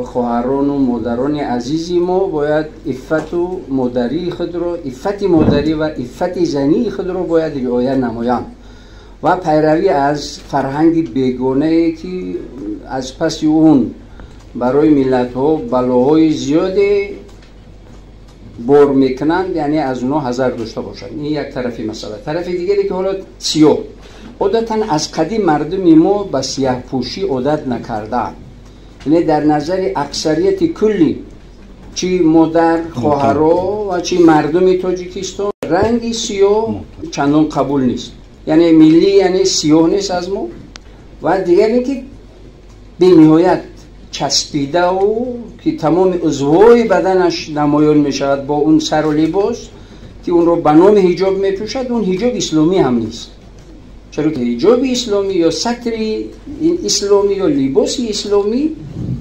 خواهران و مادران عزیزی ما باید عفت و مادری خود را، عفت مادری و عفت زنی خود را باید رعایت نمایند و پیروی از فرهنگ بیگانه که از پس اون برای ملت ها بلاهای زیاده بار میکنند، یعنی از اونها حذر داشته باشند. این یک طرفی مسئله. طرف دیگری که حالا سیاه، عادتا از قدیم مردم ما به سیاه پوشی عادت نکردند، یعنی در نظر اکثریت کلی چی مادر، خواهرها و چی مردم تاجیکستان رنگ سیاه چندان قبول نیست، یعنی ملی یعنی سیاه نیست از ما. و دیگر اینکه به نهایت چسبیده و که تمام عضوهای بدنش نمایان می شود با اون سر و لباس که اون رو به نام حجاب می پوشد، اون حجاب اسلامی هم نیست. چرا که حجاب اسلامی یا ستر این اسلامی یا لباس اسلامی